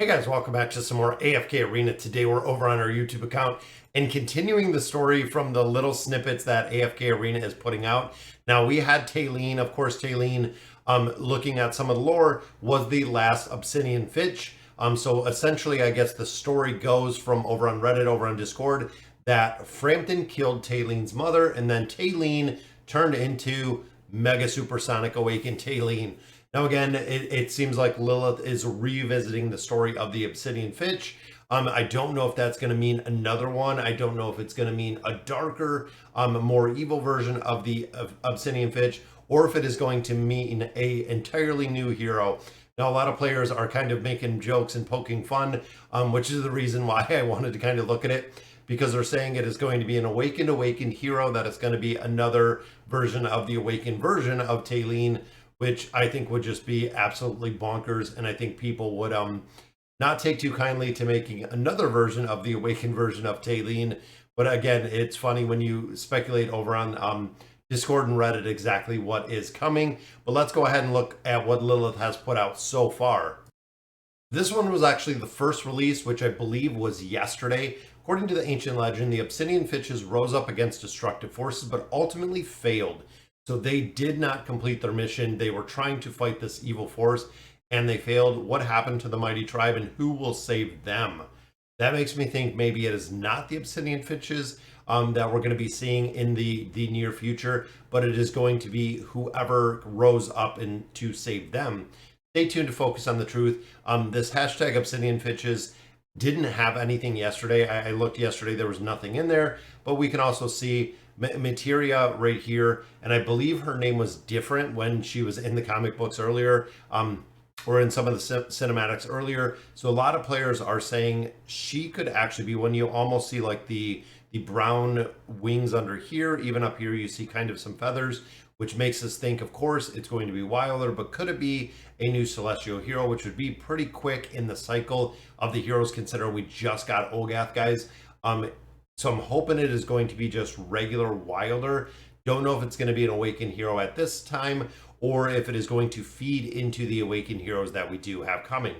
Hey guys, welcome back to some more AFK Arena. Today we're over on our YouTube account and continuing the story from the little snippets that AFK Arena is putting out. Now we had Taline, of course Taline, looking at some of the lore, was the last obsidian fitch. So essentially I guess the story goes from over on Reddit, over on Discord, that Frampton killed Taline's mother and then Taline turned into Mega Supersonic Awakened Taline. Now, again, it seems like Lilith is revisiting the story of the Obsidian Fitch. I don't know if that's going to mean another one. I don't know if it's going to mean a darker, more evil version of the Obsidian Fitch, or if it is going to mean a entirely new hero. Now, a lot of players are kind of making jokes and poking fun, which is the reason why I wanted to kind of look at it, because they're saying it is going to be an awakened hero, that it's going to be another version of the awakened version of Taline, which I think would just be absolutely bonkers. And I think people would not take too kindly to making another version of the awakened version of Taline. But again, it's funny when you speculate over on Discord and Reddit exactly what is coming. But let's go ahead and look at what Lilith has put out so far. This one was actually the first release, which I believe was yesterday. According to the ancient legend, the Obsidian Fitches rose up against destructive forces, but ultimately failed. So they did not complete their mission. They were trying to fight this evil force and they failed. What happened to the mighty tribe and who will save them? That makes me think maybe it is not the Obsidian Fitches that we're going to be seeing in the near future, but it is going to be whoever rose up and to save them. Stay tuned to focus on the truth. This hashtag Obsidian Fitches didn't have anything yesterday. I looked yesterday, there was nothing in there, but we can also see Materia right here, and I believe her name was different when she was in the comic books earlier, or in some of the cinematics earlier. So a lot of players are saying she could actually be one. You almost see like the brown wings under here. Even up here you see kind of some feathers, which makes us think, of course, it's going to be Wilder, but could it be a new celestial hero, which would be pretty quick in the cycle of the heroes, considering we just got Olgath, guys. So I'm hoping it is going to be just regular Wilder. Don't know if it's going to be an awakened hero at this time, or if it is going to feed into the awakened heroes that we do have coming.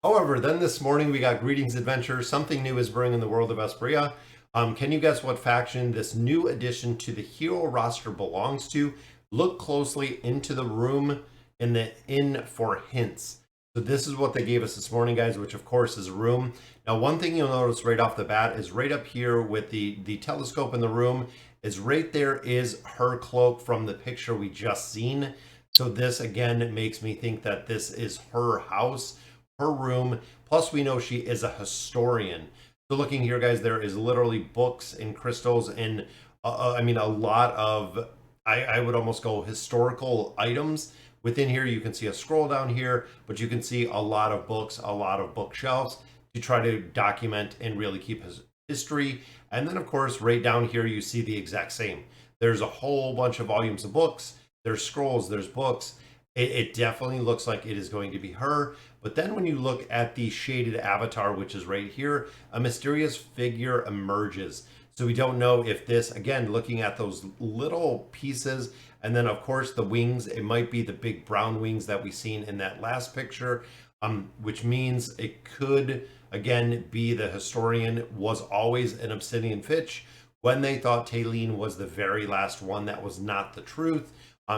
However, then this morning we got Greetings Adventure. Something new is brewing in the world of Esperia. Can you guess what faction this new addition to the hero roster belongs to? Look closely into the room in the inn for hints. So this is what they gave us this morning, guys, which of course is a room. Now, one thing you'll notice right off the bat is right up here with the telescope in the room is right there is her cloak from the picture we just seen. So this again makes me think that this is her house, her room. Plus we know she is a historian. So looking here, guys, there is literally books and crystals and I mean a lot of, I would almost go historical items. Within here, you can see a scroll down here, but you can see a lot of books, a lot of bookshelves to try to document and really keep his history. And then, of course, right down here, you see the exact same. There's a whole bunch of volumes of books. There's scrolls, there's books. It definitely looks like it is going to be her. But then when you look at the shaded avatar, which is right here, a mysterious figure emerges. So we don't know if this, again, looking at those little pieces, and then of course the wings, it might be the big brown wings that we seen in that last picture, which means it could, again, be the historian was always an Obsidian Fitch. When they thought Taline was the very last one, that was not the truth.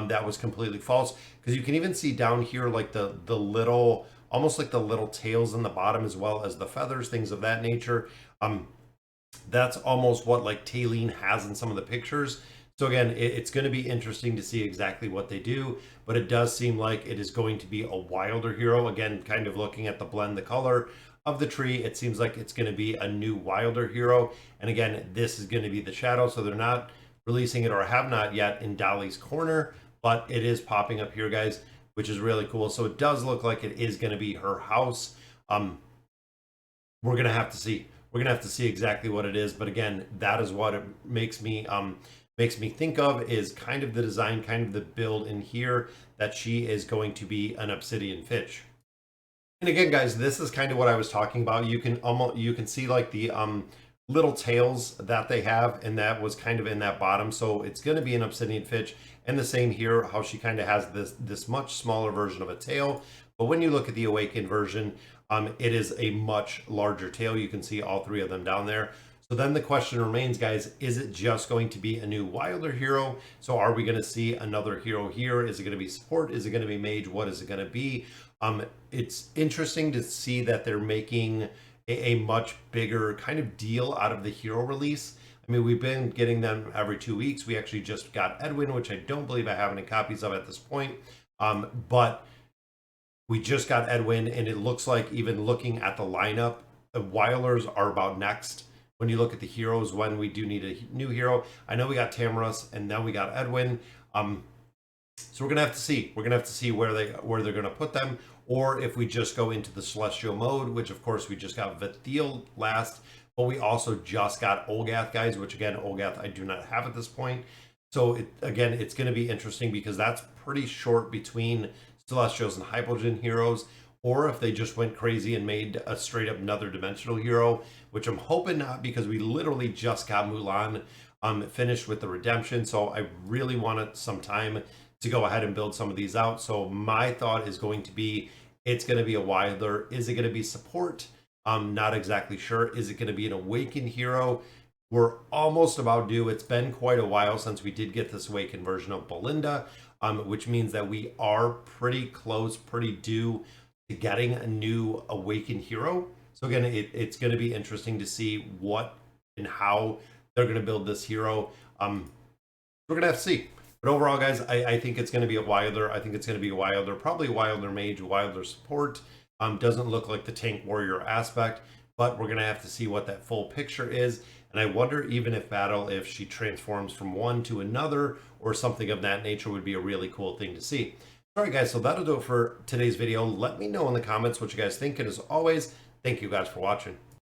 That was completely false, because you can even see down here like the little, almost like the little tails in the bottom, as well as the feathers, things of that nature. That's almost what like Taline has in some of the pictures. So again, it's going to be interesting to see exactly what they do, but it does seem like it is going to be a Wilder hero. Again, kind of looking at the blend, the color of the tree, it seems like it's going to be a new Wilder hero. And again, this is going to be the shadow, so they're not releasing it, or have not yet, in Dolly's Corner, but it is popping up here, guys, which is really cool. So it does look like it is going to be her house. We're going to have to see. We're going to have to see exactly what it is. But again, that is what it makes me think of, is kind of the design, kind of the build in here, that she is going to be an Obsidian Fitch. And again, guys, this is kind of what I was talking about. You can see like the little tails that they have, and that was kind of in that bottom. So it's going to be an Obsidian Fitch. And the same here, how she kind of has this much smaller version of a tail. But when you look at the awakened version, it is a much larger tail. You can see all three of them down there. So then the question remains, guys, is it just going to be a new Wilder hero? So are we going to see another hero here? Is it going to be support? Is it going to be mage? What is it going to be? It's interesting to see that they're making a much bigger kind of deal out of the hero release. I mean, we've been getting them every 2 weeks. We actually just got Edwin, which I don't believe I have any copies of at this point. But we just got Edwin, and it looks like, even looking at the lineup, the Wilders are about next. When you look at the heroes, when we do need a new hero, I know we got Tamara's, and then we got Edwin. So we're gonna have to see. We're gonna have to see where they're gonna put them, or if we just go into the celestial mode, which of course we just got Vithiel last, but we also just got Olgath, guys. Which again, Olgath I do not have at this point. So again, it's gonna be interesting because that's pretty short between celestials and hypogen heroes. Or if they just went crazy and made a straight up another dimensional hero, which I'm hoping not, because we literally just got Mulan finished with the redemption. So I really wanted some time to go ahead and build some of these out. So my thought is going to be, it's going to be a Wilder. Is it going to be support? I'm not exactly sure. Is it going to be an awakened hero? We're almost about due. It's been quite a while since we did get this awakened version of Belinda, which means that we are pretty close, pretty due to getting a new awakened hero. So again, it's going to be interesting to see what and how they're going to build this hero. We're going to have to see. But overall, guys, I think it's going to be a Wilder. I think it's going to be a Wilder, probably a Wilder mage, Wilder support. Doesn't look like the tank warrior aspect, but we're going to have to see what that full picture is. And I wonder, even if battle, if she transforms from one to another or something of that nature, would be a really cool thing to see. All right, guys, so that'll do it for today's video. Let me know in the comments what you guys think. And as always, thank you guys for watching.